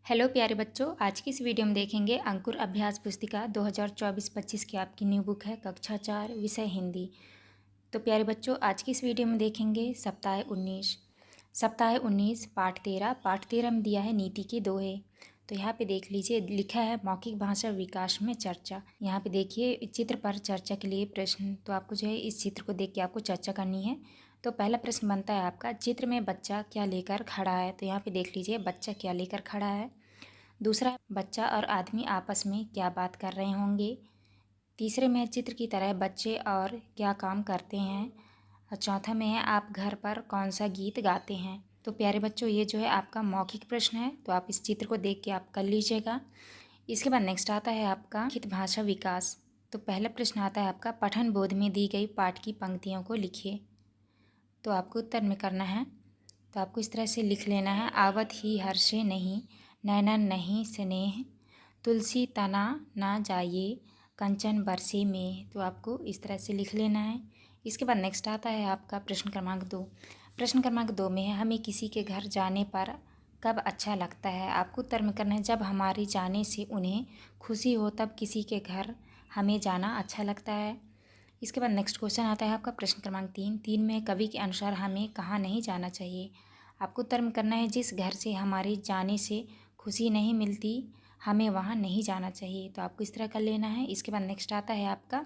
Hello प्यारे बच्चों, आज की इस वीडियो में देखेंगे अंकुर अभ्यास पुस्तिका 2024-25 की आपकी न्यू बुक है कक्षा 4 विषय हिंदी। तो प्यारे बच्चों, आज की इस वीडियो में देखेंगे सप्ताह 19 पाठ 13 में दिया है नीति के दोहे। तो यहाँ पे देख लीजिए, लिखा है मौखिक भाषा विकास में चर्चा। यहाँ पे देखिए चित्र पर चर्चा के लिए प्रश्न। तो आपको जो है इस चित्र को देख के आपको चर्चा करनी है। तो पहला प्रश्न बनता है आपका, चित्र में बच्चा क्या लेकर खड़ा है। तो यहाँ पे देख लीजिए बच्चा क्या लेकर खड़ा है। दूसरा, बच्चा और आदमी आपस में क्या बात कर रहे होंगे। तीसरे में चित्र की तरह बच्चे और क्या काम करते हैं। और चौथा में है आप घर पर कौन सा गीत गाते हैं। तो प्यारे बच्चों, ये जो है आपका मौखिक प्रश्न है, तो आप इस चित्र को देख के आप कर लीजिएगा। इसके बाद नेक्स्ट आता है आपका लिखित भाषा विकास। तो पहला प्रश्न आता है आपका, पठन बोध में दी गई पाठ की पंक्तियों को लिखिए। तो आपको उत्तर में करना है। तो आपको इस तरह से लिख लेना है, आवत ही हर्षे नहीं, नैनन नहीं स्नेह, तुलसी तना ना जाइए, कंचन बरसे में। तो आपको इस तरह से लिख लेना है। इसके बाद नेक्स्ट आता है आपका प्रश्न क्रमांक 2। प्रश्न क्रमांक 2 में है, हमें किसी के घर जाने पर कब अच्छा लगता है। आपको उत्तर में करना है, जब हमारे जाने से उन्हें खुशी हो तब किसी के घर हमें जाना अच्छा लगता है। इसके बाद नेक्स्ट क्वेश्चन आता है आपका प्रश्न क्रमांक 3 में कवि के अनुसार हमें कहाँ नहीं जाना चाहिए। आपको उत्तर में करना है, जिस घर से हमारे जाने से खुशी नहीं मिलती हमें वहाँ नहीं जाना चाहिए। तो आपको इस तरह कर लेना है। इसके बाद नेक्स्ट आता है आपका,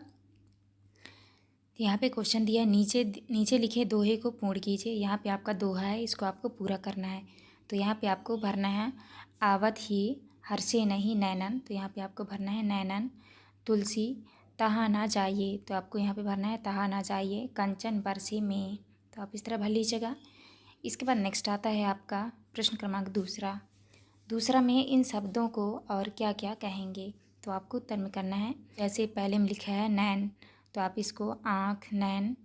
यहाँ पे क्वेश्चन दिया है, नीचे लिखे दोहे को पूर्ण कीजिए। यहाँ पे आपका दोहा है, इसको आपको पूरा करना है। तो यहाँ पे आपको भरना है, आवत ही हर्षे नहीं नैनन। तो यहाँ पे आपको भरना है नैनन, तुलसी तहाँ ना जाइए। तो आपको यहाँ पे भरना है तहाँ ना जाइए, कंचन बरसे में। तो आप इस तरह भर लीजिएगा। इसके बाद नेक्स्ट आता है आपका प्रश्न क्रमांक दूसरा में इन शब्दों को और क्या क्या कहेंगे। तो आपको उत्तर में करना है, जैसे पहले में लिखा है नैन, तो आप इसको आँख नैन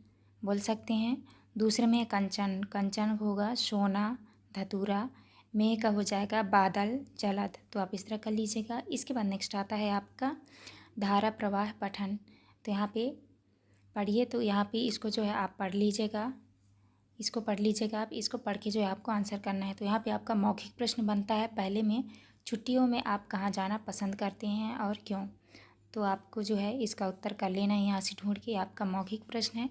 बोल सकते हैं। दूसरे में कंचन, कंचन होगा सोना धतूरा, में का हो जाएगा बादल जलद। तो आप इस तरह कर लीजिएगा। इसके बाद नेक्स्ट आता है आपका धारा प्रवाह पठन। तो यहाँ पे पढ़िए, तो यहाँ पे इसको जो है आप पढ़ लीजिएगा, इसको पढ़ लीजिएगा आप। इसको पढ़ के जो है आपको आंसर करना है। तो यहाँ पे आपका मौखिक प्रश्न बनता है, पहले में छुट्टियों में आप कहाँ जाना पसंद करते हैं और क्यों। तो आपको जो है इसका उत्तर कर लेना है यहाँ से ढूंढ के, आपका मौखिक प्रश्न है।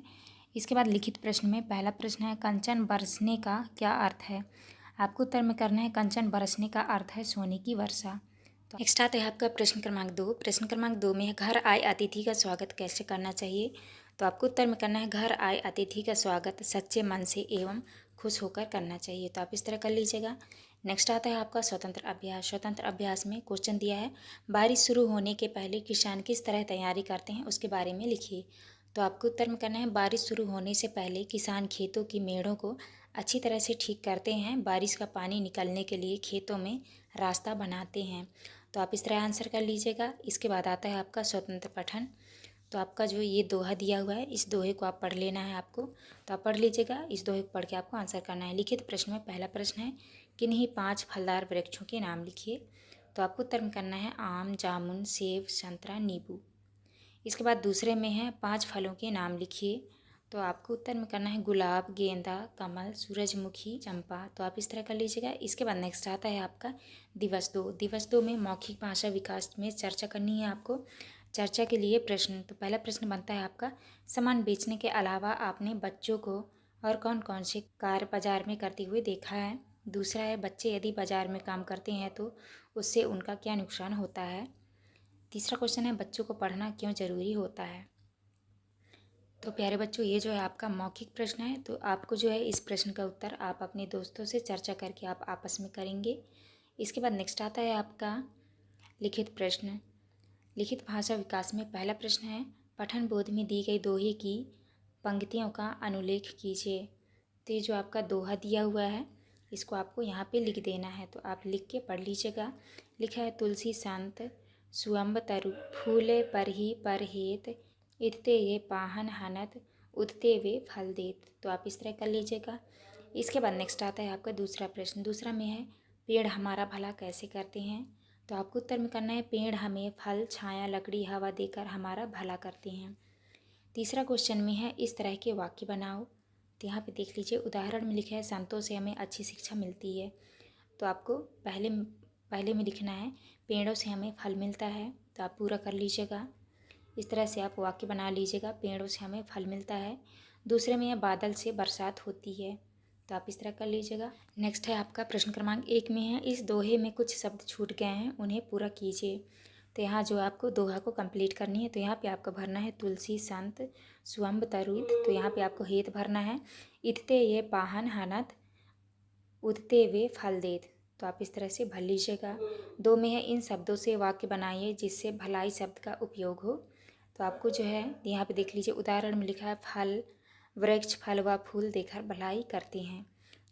इसके बाद लिखित प्रश्न में पहला प्रश्न है, कंचन बरसने का क्या अर्थ है। आपको उत्तर में करना है, कंचन बरसने का अर्थ है सोने की वर्षा। तो नेक्स्ट आता है आपका प्रश्न क्रमांक 2। प्रश्न क्रमांक 2 में है, घर आए अतिथि का स्वागत कैसे करना चाहिए। तो आपको उत्तर में करना है, घर आए अतिथि का स्वागत सच्चे मन से एवं खुश होकर करना चाहिए। तो आप इस तरह कर लीजिएगा। नेक्स्ट आता है आपका स्वतंत्र अभ्यास। स्वतंत्र अभ्यास में क्वेश्चन दिया है, बारिश शुरू होने के पहले किसान किस तरह तैयारी करते हैं उसके बारे में लिखिए। तो आपको उत्तर में करना है, बारिश शुरू होने से पहले किसान खेतों की मेड़ों को अच्छी तरह से ठीक करते हैं, बारिश का पानी निकलने के लिए खेतों में रास्ता बनाते हैं। तो आप इस तरह आंसर कर लीजिएगा। इसके बाद आता है आपका स्वतंत्र पठन। तो आपका जो ये दोहा दिया हुआ है, इस दोहे को आप पढ़ लेना है आपको। तो आप पढ़ लीजिएगा, इस दोहे को पढ़ के आपको आंसर करना है। लिखित प्रश्न में पहला प्रश्न है, किन्हीं 5 फलदार वृक्षों के नाम लिखिए। तो आपको उत्तर में करना है, आम जामुन सेब संतरा नींबू। इसके बाद दूसरे में है, 5 फलों के नाम लिखिए। तो आपको उत्तर में करना है, गुलाब गेंदा कमल सूरजमुखी चंपा। तो आप इस तरह कर लीजिएगा। इसके बाद नेक्स्ट आता है आपका दिवस 2 में मौखिक भाषा विकास में चर्चा करनी है आपको। चर्चा के लिए प्रश्न, तो पहला प्रश्न बनता है आपका, सामान बेचने के अलावा आपने बच्चों को और कौन कौन से कार्य बाजार में करते हुए देखा है। दूसरा है, बच्चे यदि बाजार में काम करते हैं तो उससे उनका क्या नुकसान होता है। तीसरा क्वेश्चन है, बच्चों को पढ़ना क्यों ज़रूरी होता है। तो प्यारे बच्चों, ये जो है आपका मौखिक प्रश्न है। तो आपको जो है इस प्रश्न का उत्तर आप अपने दोस्तों से चर्चा करके आप आपस में करेंगे। इसके बाद नेक्स्ट आता है आपका लिखित प्रश्न। लिखित भाषा विकास में पहला प्रश्न है, पठन बोध में दी गई दोहे की पंक्तियों का अनुलेख कीजिए। तो ये जो आपका दोहा दिया हुआ है, इसको आपको यहाँ पे लिख देना है। तो आप लिख के पढ़ लीजिएगा। लिखा है, तुलसी संत सुअम्ब तरु फूले पर हेत, इतते ये पाहन हनत उदते वे फल देत। तो आप इस तरह कर लीजिएगा। इसके बाद नेक्स्ट आता है आपका दूसरा प्रश्न। दूसरा में है, पेड़ हमारा भला कैसे करते हैं। तो आपको उत्तर में करना है, पेड़ हमें फल छाया लकड़ी हवा देकर हमारा भला करते हैं। तीसरा क्वेश्चन में है, इस तरह के वाक्य बनाओ। तो यहाँ पे देख लीजिए, उदाहरण में लिखा है, संतों से हमें अच्छी शिक्षा मिलती है। तो आपको पहले पहले में लिखना है पेड़ों से हमें फल मिलता है, तो आप पूरा कर लीजिएगा। इस तरह से आप वाक्य बना लीजिएगा, पेड़ों से हमें फल मिलता है। दूसरे में है बादल से बरसात होती है, तो आप इस तरह कर लीजिएगा। नेक्स्ट है आपका प्रश्न क्रमांक 1 में है इस दोहे में कुछ शब्द छूट गए हैं, उन्हें पूरा कीजिए। तो यहाँ जो आपको दोहा को कंप्लीट करनी है, तो यहाँ पे आपको भरना है तुलसी संत स्वयं तरुत, तो यहाँ पे आपको हेत भरना है इतते ये पाहन हनत उदते वे फल देत, तो आप इस तरह से भर लीजिएगा। 2 में है इन शब्दों से वाक्य बनाइए जिससे भलाई शब्द का उपयोग हो, तो आपको जो है यहाँ पे देख लीजिए उदाहरण में लिखा है फल वृक्ष फल व फूल देकर भलाई करते हैं,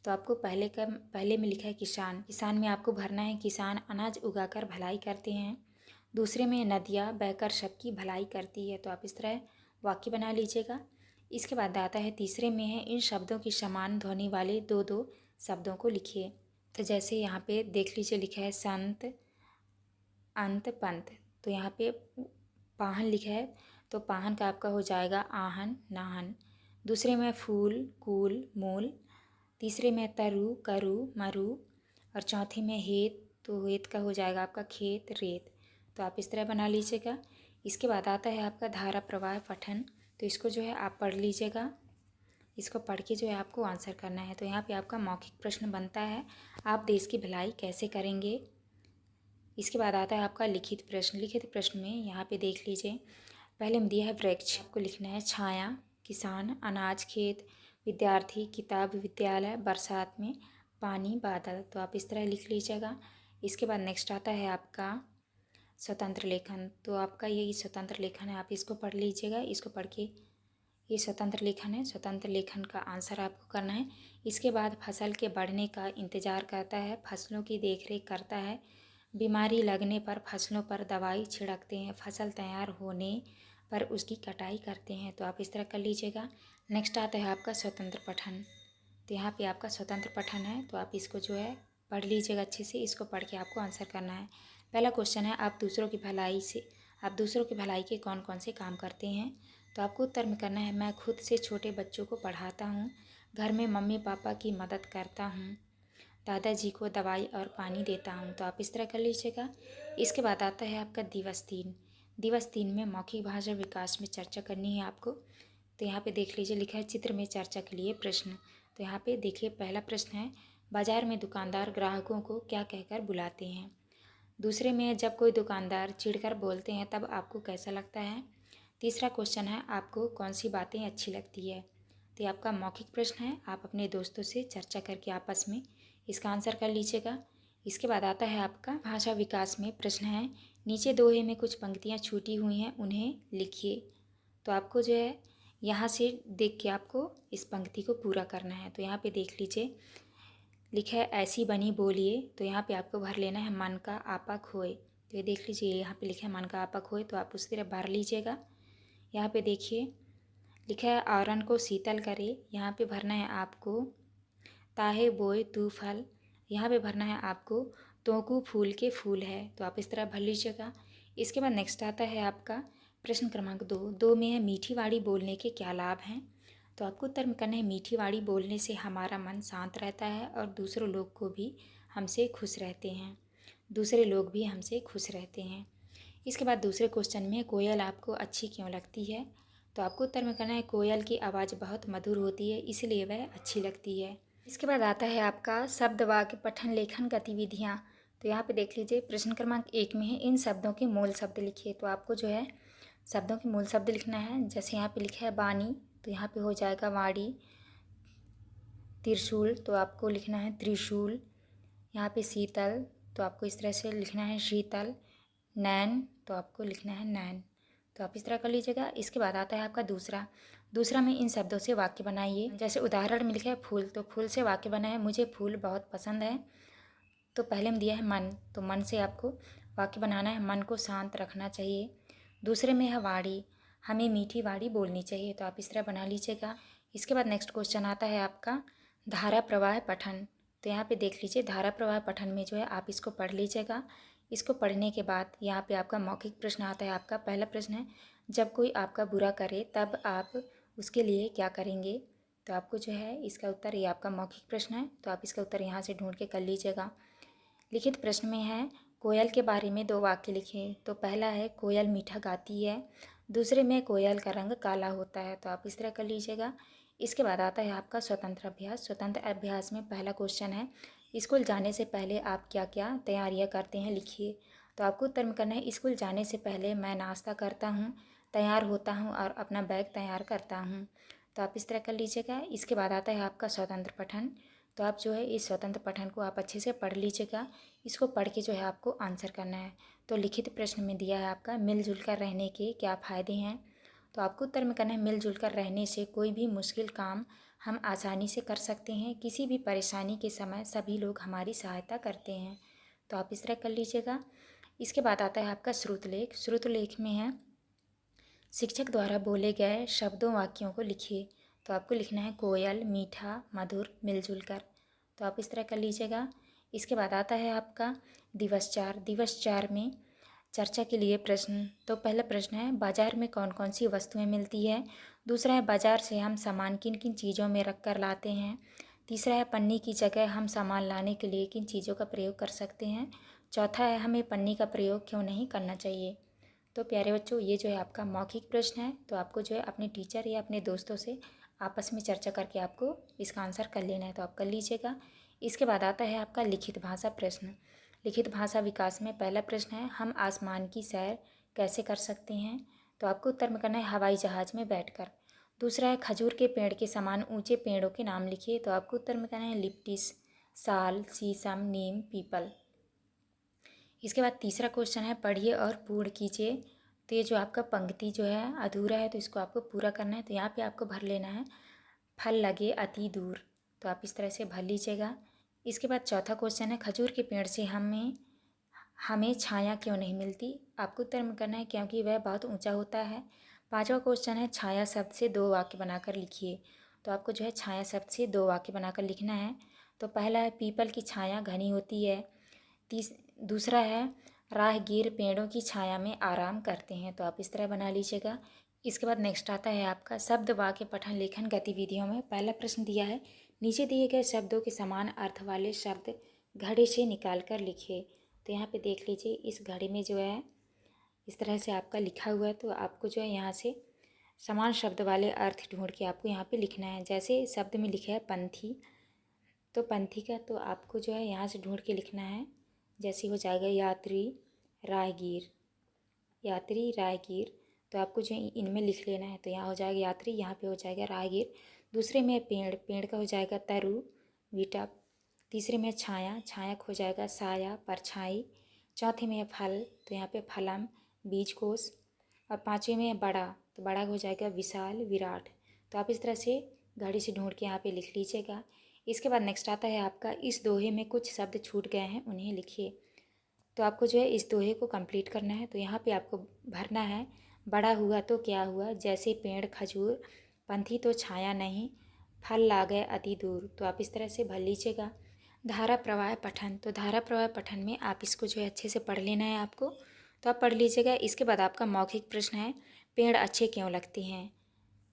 तो आपको पहले में लिखा है किसान, किसान में आपको भरना है किसान अनाज उगाकर भलाई करते हैं। दूसरे में नदियाँ बहकर सबकी भलाई करती है, तो आप इस तरह वाक्य बना लीजिएगा। इसके बाद आता है तीसरे में है इन शब्दों की समान ध्वनि वाले दो दो शब्दों को लिखिए। तो जैसे यहाँ पे देख लीजिए लिखा है संत अंत पंत, तो यहाँ पे पाहन लिखा है, तो पाहन का आपका हो जाएगा आहन नाहन। दूसरे में फूल कूल मूल, तीसरे में तरु करु मरु, और चौथे में हेत, तो हेत का हो जाएगा आपका खेत रेत, तो आप इस तरह बना लीजिएगा। इसके बाद आता है आपका धारा प्रवाह पठन, तो इसको जो है आप पढ़ लीजिएगा। इसको पढ़ के जो है आपको आंसर करना है। तो यहाँ पे आपका मौखिक प्रश्न बनता है आप देश की भलाई कैसे करेंगे। इसके बाद आता है आपका लिखित प्रश्न। लिखित प्रश्न में यहाँ पे देख लीजिए पहले में दिया है वृक्ष, आपको लिखना है छाया किसान अनाज खेत विद्यार्थी किताब विद्यालय बरसात में पानी बादल, तो आप इस तरह लिख लीजिएगा। इसके बाद नेक्स्ट आता है आपका स्वतंत्र लेखन, तो आपका यही स्वतंत्र लेखन है, आप इसको पढ़ लीजिएगा। इसको पढ़ के ये स्वतंत्र लेखन है, स्वतंत्र लेखन का आंसर आपको करना है। इसके बाद फसल के बढ़ने का इंतज़ार करता है फसलों की देखरेख करता है बीमारी लगने पर फसलों पर दवाई छिड़कते हैं फसल तैयार होने पर उसकी कटाई करते हैं, तो आप इस तरह कर लीजिएगा। नेक्स्ट आता है आपका स्वतंत्र पठन, तो यहाँ पे आपका स्वतंत्र पठन है, तो आप इसको जो है पढ़ लीजिएगा अच्छे से। इसको पढ़ के आपको आंसर करना है। पहला क्वेश्चन है आप दूसरों की भलाई के कौन कौन से काम करते हैं, तो आपको उत्तर में करना है मैं खुद से छोटे बच्चों को पढ़ाता हूँ, घर में मम्मी पापा की मदद करता हूँ, दादाजी को दवाई और पानी देता हूँ, तो आप इस तरह कर लीजिएगा। इसके बाद आता है आपका दिवस 3। दिवस 3 में मौखिक भाषा विकास में चर्चा करनी है आपको, तो यहाँ पे देख लीजिए लिखा है चित्र में चर्चा के लिए प्रश्न, तो यहाँ पे देखिए पहला प्रश्न है बाजार में दुकानदार ग्राहकों को क्या कहकर बुलाते हैं। दूसरे में जब कोई दुकानदार चिढ़कर बोलते हैं तब आपको कैसा लगता है। तीसरा क्वेश्चन है आपको कौन सी बातें अच्छी लगती है, तो ये आपका मौखिक प्रश्न है, आप अपने दोस्तों से चर्चा करके आपस में इसका आंसर कर लीजिएगा। इसके बाद आता है आपका भाषा विकास में प्रश्न है नीचे दोहे में कुछ पंक्तियाँ छूटी हुई हैं उन्हें लिखिए, तो आपको जो है यहाँ से देख के आपको इस पंक्ति को पूरा करना है। तो यहाँ पे देख लीजिए लिखा है ऐसी बनी बोलिए, तो यहाँ पे आपको भर लेना है मन का आपा खोए, तो ये देख लीजिए यहाँ पे लिखा है मन का आपा खोए, तो आप उस तरह भर लीजिएगा। यहाँ पे देखिए लिखा है आवरण को शीतल करे, यहाँ पे भरना है आपको ताहे बोए तू फल, यहाँ पे भरना है आपको तोकू फूल के फूल है, तो आप इस तरह भर लीजिएगा। इसके बाद नेक्स्ट आता है आपका प्रश्न क्रमांक 2 में है मीठी वाणी बोलने के क्या लाभ हैं, तो आपको उत्तर में करना है मीठी वाणी बोलने से हमारा मन शांत रहता है और दूसरे लोग भी हमसे खुश रहते हैं। इसके बाद दूसरे क्वेश्चन में कोयल आपको अच्छी क्यों लगती है, तो आपको उत्तर में करना है कोयल की आवाज़ बहुत मधुर होती है इसलिए वह अच्छी लगती है। इसके बाद आता है आपका शब्द वाक्य पठन लेखन गतिविधियाँ, तो यहाँ पे देख लीजिए प्रश्न क्रमांक 1 में है इन शब्दों के मूल शब्द लिखिए, तो आपको जो है शब्दों के मूल शब्द लिखना है। जैसे यहाँ पे लिखा है बानी, तो यहाँ पे हो जाएगा वाणी। त्रिशूल, तो आपको लिखना है त्रिशूल। यहाँ पे शीतल, तो आपको इस तरह से लिखना है शीतल। नैन, तो आपको लिखना है नैन, तो आप इस तरह कर लीजिएगा। इसके बाद आता है आपका दूसरा में इन शब्दों से वाक्य बनाइए। जैसे उदाहरण में लिखा है फूल, तो फूल से वाक्य बनाए मुझे फूल बहुत पसंद है, तो पहले में दिया है मन, तो मन से आपको वाक्य बनाना है मन को शांत रखना चाहिए। दूसरे में है वाणी, हमें मीठी वाणी बोलनी चाहिए, तो आप इस तरह बना लीजिएगा। इसके बाद नेक्स्ट क्वेश्चन आता है आपका धारा प्रवाह पठन, तो यहाँ पे देख लीजिए धारा प्रवाह पठन में जो है आप इसको पढ़ लीजिएगा। इसको पढ़ने के बाद यहाँ पे आपका मौखिक प्रश्न आता है। आपका पहला प्रश्न है जब कोई आपका बुरा करे तब आप उसके लिए क्या करेंगे, तो आपको जो है इसका उत्तर ये आपका मौखिक प्रश्न है, तो आप इसका उत्तर यहाँ से ढूंढ के कर लीजिएगा। लिखित प्रश्न में है कोयल के बारे में 2 वाक्य लिखें। तो पहला है कोयल मीठा गाती है, दूसरे में कोयल का रंग काला होता है। तो आप इस तरह कर लीजिएगा। इसके बाद आता है आपका स्वतंत्र अभ्यास। स्वतंत्र अभ्यास में पहला क्वेश्चन है स्कूल जाने से पहले आप क्या क्या तैयारियां करते हैं, लिखिए। तो आपको उत्तर में करना है स्कूल जाने से पहले मैं नाश्ता करता हूँ, तैयार होता हूँ और अपना बैग तैयार करता हूँ। तो आप इस तरह कर लीजिएगा। इसके बाद आता है आपका स्वतंत्र पठन। तो आप जो है इस स्वतंत्र पठन को आप अच्छे से पढ़ लीजिएगा। इसको पढ़ के जो है आपको आंसर करना है। तो लिखित प्रश्न में दिया है आपका मिलजुल कर रहने के क्या फ़ायदे हैं। तो आपको उत्तर में करना है मिलजुल कर रहने से कोई भी मुश्किल काम हम आसानी से कर सकते हैं, किसी भी परेशानी के समय सभी लोग हमारी सहायता करते हैं। तो आप इस तरह कर लीजिएगा। इसके बाद आता है आपका श्रुतलेख। श्रुतलेख में है शिक्षक द्वारा बोले गए शब्दों वाक्यों को लिखिए। तो आपको लिखना है कोयल, मीठा, मधुर, मिलजुल कर। तो आप इस तरह कर लीजिएगा। इसके बाद आता है आपका दिवस 4। दिवस 4 में चर्चा के लिए प्रश्न। तो पहला प्रश्न है बाजार में कौन कौन सी वस्तुएं मिलती है। दूसरा है बाजार से हम सामान किन किन चीज़ों में रख कर लाते हैं। तीसरा है पन्नी की जगह हम सामान लाने के लिए किन चीज़ों का प्रयोग कर सकते हैं। चौथा है हमें पन्नी का प्रयोग क्यों नहीं करना चाहिए। तो प्यारे बच्चों, ये जो है आपका मौखिक प्रश्न है। तो आपको जो है अपने टीचर या अपने दोस्तों से आपस में चर्चा करके आपको इसका आंसर कर लेना है। तो आप कर लीजिएगा। इसके बाद आता है आपका लिखित भाषा प्रश्न। लिखित भाषा विकास में पहला प्रश्न है हम आसमान की सैर कैसे कर सकते हैं। तो आपको उत्तर में करना है हवाई जहाज़ में बैठकर। दूसरा है खजूर के पेड़ के समान ऊंचे पेड़ों के नाम लिखिए। तो आपको उत्तर में करना है लिप्टिस, साल, शीशम, नीम, पीपल। इसके बाद तीसरा क्वेश्चन है पढ़िए और पूर्ण कीजिए। तो ये जो आपका पंक्ति जो है अधूरा है तो इसको आपको पूरा करना है। तो यहाँ पे आपको भर लेना है फल लगे अति दूर। तो आप इस तरह से भर लीजिएगा। इसके बाद चौथा क्वेश्चन है खजूर के पेड़ से हमें छाया क्यों नहीं मिलती। आपको उत्तर में करना है क्योंकि वह बहुत ऊंचा होता है। पांचवा क्वेश्चन है छाया शब्द से 2 वाक्य बनाकर लिखिए। तो आपको जो है छाया शब्द से 2 वाक्य बनाकर लिखना है। तो पहला है पीपल की छाया घनी होती है। दूसरा है राहगीर पेड़ों की छाया में आराम करते हैं। तो आप इस तरह बना लीजिएगा। इसके बाद नेक्स्ट आता है आपका शब्द वाक्य पठन लेखन गतिविधियों में पहला प्रश्न दिया है नीचे दिए गए शब्दों के समान अर्थ वाले शब्द घड़े से निकाल कर लिखिए। तो यहाँ पे देख लीजिए इस घड़े में जो है इस तरह से आपका लिखा हुआ है। तो आपको जो है यहाँ से समान शब्द वाले अर्थ ढूंढ के आपको यहाँ पे लिखना है। जैसे शब्द में लिखा है पंथी, तो पंथी का तो आपको जो है यहाँ से ढूंढ के लिखना है। जैसे हो जाएगा यात्री, राहगीर, यात्री, राहगीर। तो आपको जो इनमें लिख लेना है। तो यहाँ हो जाएगा यात्री, यहाँ पे हो जाएगा राहगीर। दूसरे में पेड़, पेड़ का हो जाएगा तरु, बीटा। तीसरे में छाया, छाया का हो जाएगा साया, परछाई। चौथे में फल, तो यहाँ पे फलम, बीजकोश। और पाँचवें में बड़ा, तो बड़ा हो जाएगा विशाल, विराट। तो आप इस तरह से घड़ी से ढूंढ के यहाँ पे लिख लीजिएगा। इसके बाद नेक्स्ट आता है आपका इस दोहे में कुछ शब्द छूट गए हैं उन्हें लिखिए। तो आपको जो है इस दोहे को कंप्लीट करना है। तो यहाँ पे आपको भरना है बड़ा हुआ तो क्या हुआ, जैसे पेड़ खजूर, पंथी तो छाया नहीं, फल ला गए अति दूर। तो आप इस तरह से भर लीजिएगा। धारा प्रवाह पठन, तो धारा प्रवाह पठन में आप इसको जो है अच्छे से पढ़ लेना है आपको। तो आप पढ़ लीजिएगा। इसके बाद आपका मौखिक प्रश्न है पेड़ अच्छे क्यों लगते हैं।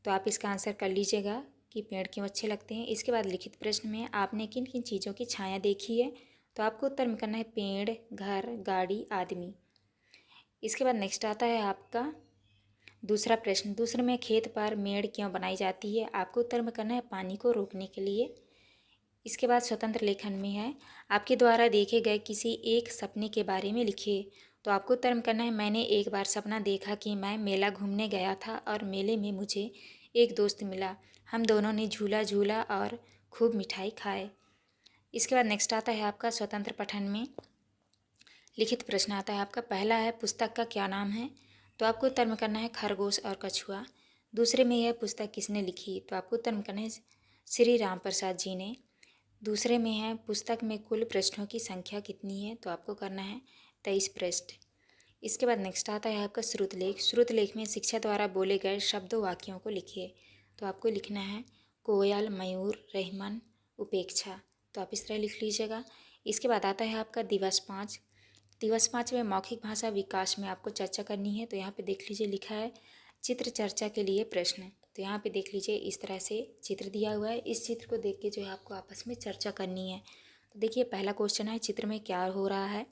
तो आप इसका आंसर कर लीजिएगा कि पेड़ क्यों अच्छे लगते हैं। इसके बाद लिखित प्रश्न में आपने किन किन चीज़ों की छाया देखी है। तो आपको उत्तर में करना है पेड़, घर, गाड़ी, आदमी। इसके बाद नेक्स्ट आता है आपका दूसरा प्रश्न। दूसरे में खेत पर मेड़ क्यों बनाई जाती है। आपको उत्तर में करना है पानी को रोकने के लिए। इसके बाद स्वतंत्र लेखन में है आपके द्वारा देखे गए किसी एक सपने के बारे में लिखिए। तो आपको उत्तर में करना है मैंने एक बार सपना देखा कि मैं मेला घूमने गया था और मेले में मुझे एक दोस्त मिला। हम दोनों ने झूला झूला और खूब मिठाई खाए। इसके बाद नेक्स्ट आता है आपका स्वतंत्र पठन में लिखित प्रश्न आता है आपका। पहला है पुस्तक का क्या नाम है। तो आपको उत्तर में करना है खरगोश और कछुआ। दूसरे में यह पुस्तक किसने लिखी। तो आपको उत्तर में करना है श्री राम प्रसाद जी ने। दूसरे में है पुस्तक में कुल पृष्ठों की संख्या कितनी है। तो आपको करना है 23 पृष्ठ। इसके बाद नेक्स्ट आता है आपका श्रुतलेख। श्रुतलेख में शिक्षा द्वारा बोले गए शब्दों वाक्यों को लिखिए। तो आपको लिखना है कोयल, मयूर, रहमन, उपेक्षा। तो आप इस तरह लिख लीजिएगा। इसके बाद आता है आपका दिवस 5। दिवस 5 में मौखिक भाषा विकास में आपको चर्चा करनी है। तो यहाँ पे देख लीजिए लिखा है चित्र चर्चा के लिए प्रश्न। तो यहाँ पे देख लीजिए इस तरह से चित्र दिया हुआ है। इस चित्र को देख के जो है आपको आपस में चर्चा करनी है। तो देखिए पहला क्वेश्चन है चित्र में क्या हो रहा है।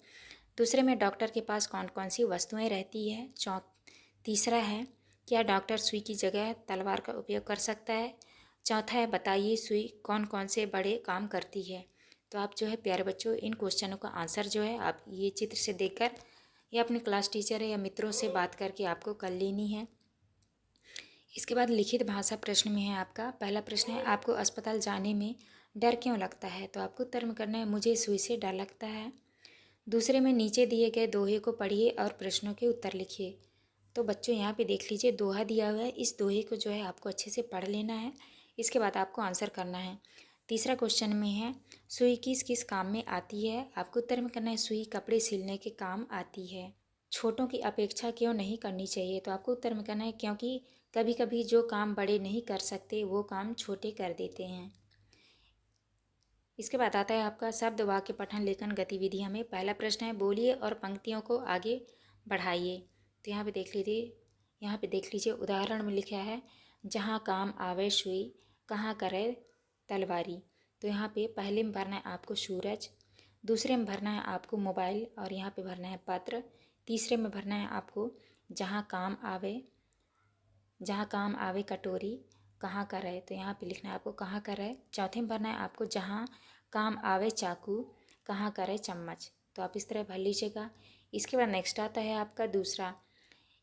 दूसरे में डॉक्टर के पास कौन कौन सी वस्तुएं रहती है। तीसरा है क्या डॉक्टर सुई की जगह तलवार का उपयोग कर सकता है। चौथा है बताइए सुई कौन कौन से बड़े काम करती है। तो आप जो है प्यारे बच्चों इन क्वेश्चनों का आंसर जो है आप ये चित्र से देखकर या अपने क्लास टीचर या मित्रों से बात करके आपको कर लेनी है। इसके बाद लिखित भाषा प्रश्न में है आपका पहला प्रश्न है आपको अस्पताल जाने में डर क्यों लगता है। तो आपको उत्तर में करना है मुझे सुई से डर लगता है। दूसरे में नीचे दिए गए दोहे को पढ़िए और प्रश्नों के उत्तर लिखिए। तो बच्चों यहाँ पे देख लीजिए दोहा दिया हुआ है, इस दोहे को जो है आपको अच्छे से पढ़ लेना है। इसके बाद आपको आंसर करना है। तीसरा क्वेश्चन में है सुई किस किस काम में आती है। आपको उत्तर में करना है सुई कपड़े सिलने के काम आती है। छोटों की अपेक्षा क्यों नहीं करनी चाहिए। तो आपको उत्तर में करना है क्योंकि कभी कभी जो काम बड़े नहीं कर सकते वो काम छोटे कर देते हैं। इसके बाद आता है आपका शब्द वाक्य पठन लेखन गतिविधियाँ में पहला प्रश्न है बोलिए और पंक्तियों को आगे बढ़ाइए। तो यहाँ पे देख लीजिए उदाहरण में लिखा है जहाँ काम आवे सुई कहाँ करे तलवारी। तो यहाँ पे पहले में भरना है आपको सूरज, दूसरे में भरना है आपको मोबाइल और यहाँ पे भरना है पत्र, तीसरे में भरना है आपको जहाँ काम आवे कटोरी कहाँ का रहे। तो यहाँ पे लिखना है आपको कहाँ का रहे। चौथे में भरना है आपको जहाँ काम आवे चाकू कहाँ का रहे चम्मच। तो आप इस तरह भर लीजिएगा। इसके बाद नेक्स्ट आता है आपका दूसरा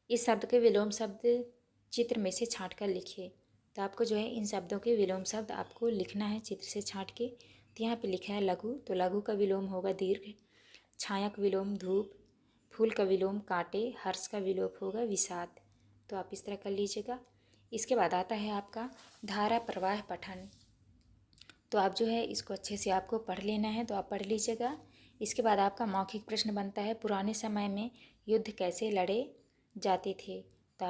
इस शब्द के विलोम शब्द चित्र में से छांट कर लिखिए। तो आपको जो है इन शब्दों के विलोम शब्द आपको लिखना है चित्र से छांट के। तो यहाँ पे लिखा है लघु, तो लघु का विलोम होगा दीर्घ, छाया का विलोम धूप, फूल का विलोम कांटे, हर्ष का विलोम होगा विषाद। तो आप इस तरह कर लीजिएगा। इसके बाद आता है आपका धारा प्रवाह पठन। तो आप जो है इसको अच्छे से आपको पढ़ लेना है, तो आप पढ़ लीजिएगा। इसके बाद आपका मौखिक प्रश्न बनता है पुराने समय में युद्ध कैसे लड़े जाते थे। तो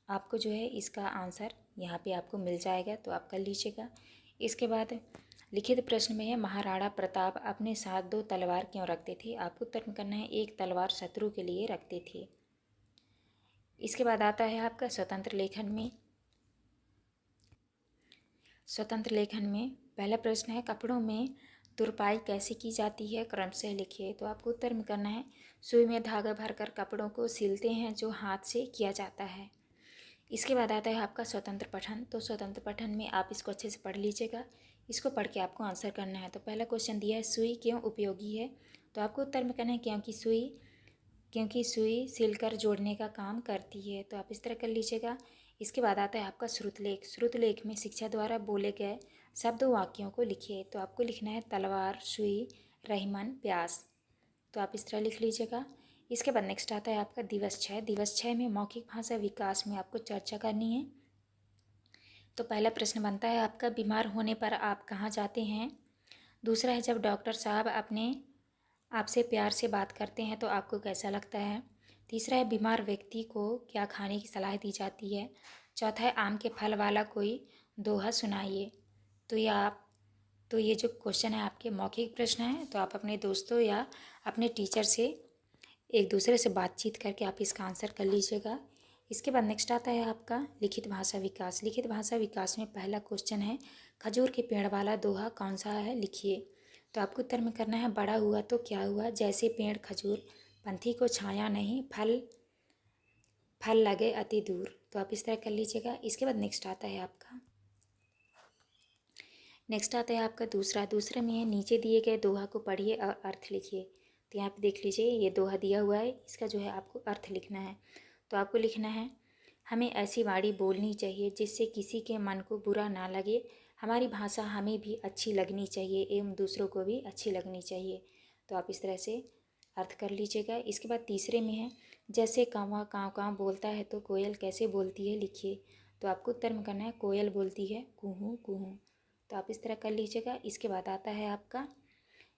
आपको जो है इसका आंसर यहाँ पे आपको मिल जाएगा, तो आप कर लीजिएगा। इसके बाद लिखित प्रश्न में है महाराणा प्रताप अपने साथ 2 तलवार क्यों रखते थे। आपको उत्तर में करना है एक तलवार शत्रु के लिए रखते थे। इसके बाद आता है आपका स्वतंत्र लेखन में पहला प्रश्न है कपड़ों में तुरपाई कैसे की जाती है क्रम से लिखिए। तो आपको उत्तर में करना है सुई में धागा भरकर कपड़ों को सिलते हैं जो हाथ से किया जाता है। इसके बाद आता है आपका स्वतंत्र पठन। तो स्वतंत्र पठन में आप इसको अच्छे से पढ़ लीजिएगा। इसको पढ़ के आपको आंसर करना है। तो पहला क्वेश्चन दिया है सुई क्यों उपयोगी है। तो आपको उत्तर में करना है क्योंकि सुई सिलकर जोड़ने का काम करती है। तो आप इस तरह कर लीजिएगा। इसके बाद आता है आपका श्रुतलेख में शिक्षा द्वारा बोले गए शब्द वाक्यों को लिखिए। तो आपको लिखना है तलवार, सुई, रहीमन, प्यास। तो आप इस तरह लिख लीजिएगा। इसके बाद नेक्स्ट आता है आपका दिवस 6 में मौखिक भाषा विकास में आपको चर्चा करनी है। तो पहला प्रश्न बनता है आपका बीमार होने पर आप कहाँ जाते हैं। दूसरा है जब डॉक्टर साहब आपसे प्यार से बात करते हैं तो आपको कैसा लगता है। तीसरा है बीमार व्यक्ति को क्या खाने की सलाह दी जाती है। चौथा है आम के फल वाला कोई दोहा सुनाइए। तो ये जो क्वेश्चन है आपके मौखिक प्रश्न है, तो आप अपने दोस्तों या अपने टीचर से एक दूसरे से बातचीत करके आप इसका आंसर कर लीजिएगा। इसके बाद नेक्स्ट आता है आपका लिखित भाषा विकास में पहला क्वेश्चन है खजूर के पेड़ वाला दोहा कौन सा है लिखिए। तो आपको उत्तर में करना है बड़ा हुआ तो क्या हुआ जैसे पेड़ खजूर पंथी को छाया नहीं फल लगे अति दूर। तो आप इस तरह कर लीजिएगा। इसके बाद नेक्स्ट आता है आपका दूसरे में है नीचे दिए गए दोहा को पढ़िए और अर्थ लिखिए। तो यहाँ पे देख लीजिए ये दोहा दिया हुआ है, इसका जो है आपको अर्थ लिखना है। तो आपको लिखना है हमें ऐसी वाणी बोलनी चाहिए जिससे किसी के मन को बुरा ना लगे। हमारी भाषा हमें भी अच्छी लगनी चाहिए एवं दूसरों को भी अच्छी लगनी चाहिए। तो आप इस तरह से अर्थ कर लीजिएगा। इसके बाद तीसरे में है जैसे कौवा काँव काँव बोलता है तो कोयल कैसे बोलती है लिखिए। तो आपको उत्तर में करना है कोयल बोलती है कुहू कुहू। तो आप इस तरह कर लीजिएगा। इसके बाद आता है आपका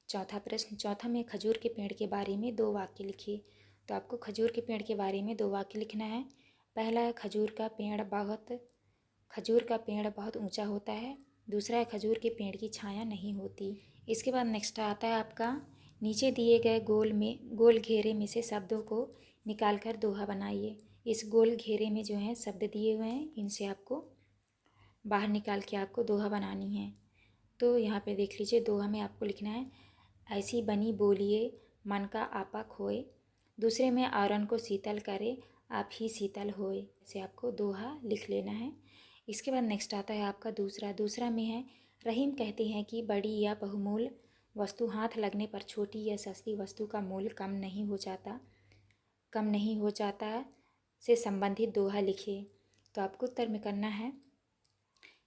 चौथा प्रश्न। चौथा में खजूर के पेड़ के बारे में 2 वाक्य लिखिए। तो आपको खजूर के पेड़ के बारे में 2 वाक्य लिखना है। पहला है खजूर का पेड़ बहुत ऊंचा होता है। दूसरा है खजूर के पेड़ की छाया नहीं होती। इसके बाद नेक्स्ट आता है आपका नीचे दिए गए गोल घेरे में से शब्दों को निकाल कर दोहा बनाइए। इस गोल घेरे में जो है शब्द दिए हुए हैं, इनसे आपको बाहर निकाल के आपको दोहा बनानी है। तो यहाँ पे देख लीजिए दोहा में आपको लिखना है ऐसी बनी बोलिए मन का आपा खोए, दूसरे में औरन को शीतल करे आप ही शीतल होए। ऐसे आपको दोहा लिख लेना है। इसके बाद नेक्स्ट आता है आपका दूसरा में है, रहीम कहते हैं कि बड़ी या बहुमूल्य वस्तु हाथ लगने पर छोटी या सस्ती वस्तु का मूल्य कम नहीं हो जाता से संबंधित दोहा लिखिए। तो आपको उत्तर में करना है,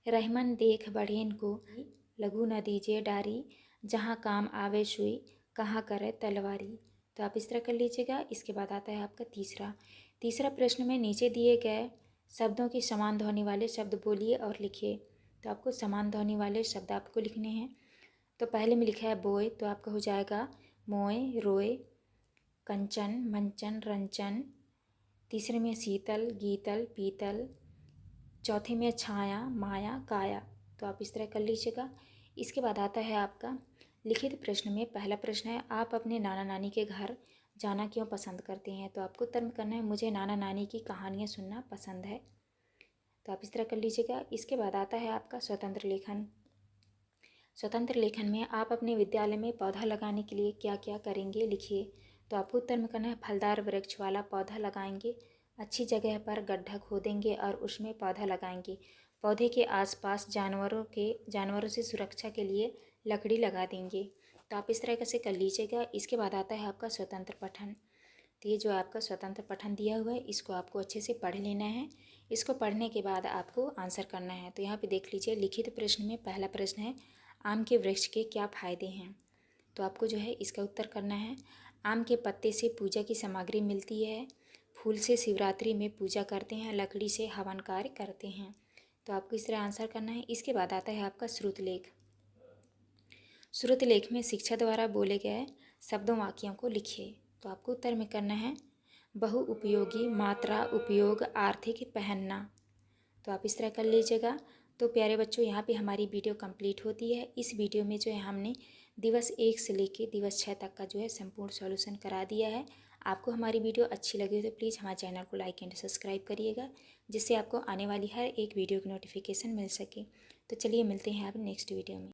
रहमन देख बढ़ेन को लघु न दीजिए डारी, जहाँ काम आवे सुई कहाँ करे तलवारी। तो आप इस तरह कर लीजिएगा। इसके बाद आता है आपका तीसरा प्रश्न में नीचे दिए गए शब्दों की समान ध्वनि वाले शब्द बोलिए और लिखिए। तो आपको समान ध्वनि वाले शब्द आपको लिखने हैं। तो पहले में लिखा है बोए, तो आपका हो जाएगा मोए रोए, कंचन मंचन रंचन। तीसरे में शीतल गीतल पीतल। चौथे में छाया माया काया। तो आप इस तरह कर लीजिएगा। इसके बाद आता है आपका लिखित प्रश्न में पहला प्रश्न है, आप अपने नाना नानी के घर जाना क्यों पसंद करते हैं। तो आपको उत्तर में करना है, मुझे नाना नानी की कहानियाँ सुनना पसंद है। तो आप इस तरह कर लीजिएगा। इसके बाद आता है आपका स्वतंत्र लेखन। स्वतंत्र लेखन में आप अपने विद्यालय में पौधा लगाने के लिए क्या क्या करेंगे लिखिए। तो आपको उत्तर में करना है, फलदार वृक्ष वाला पौधा लगाएंगे, अच्छी जगह पर गड्ढा खोदेंगे और उसमें पौधा लगाएंगे, पौधे के आसपास जानवरों से सुरक्षा के लिए लकड़ी लगा देंगे। तो आप इस तरह से कर लीजिएगा। इसके बाद आता है आपका स्वतंत्र पठन। तो ये जो आपका स्वतंत्र पठन दिया हुआ है, इसको आपको अच्छे से पढ़ लेना है। इसको पढ़ने के बाद आपको आंसर करना है। तो यहाँ पे देख लीजिए, लिखित प्रश्न में पहला प्रश्न है, आम के वृक्ष के क्या फ़ायदे हैं। तो आपको जो है इसका उत्तर करना है, आम के पत्ते से पूजा की सामग्री मिलती है, फूल से शिवरात्रि में पूजा करते हैं, लकड़ी से हवन कार्य करते हैं। तो आपको इस तरह आंसर करना है। इसके बाद आता है आपका श्रुत लेख। श्रुत लेख में शिक्षा द्वारा बोले गए शब्दों वाक्यों को लिखिए। तो आपको उत्तर में करना है, बहु उपयोगी, मात्रा उपयोग, आर्थिक, पहनना। तो आप इस तरह कर लीजिएगा। तो प्यारे बच्चों, यहाँ पे हमारी वीडियो कंप्लीट होती है। इस वीडियो में जो है हमने दिवस 1 से लेके दिवस 6 तक का जो है संपूर्ण सॉल्यूशन करा दिया है। आपको हमारी वीडियो अच्छी लगी तो प्लीज़ हमारे चैनल को लाइक एंड सब्सक्राइब करिएगा, जिससे आपको आने वाली हर एक वीडियो की नोटिफिकेशन मिल सके। तो चलिए मिलते हैं आप नेक्स्ट वीडियो में।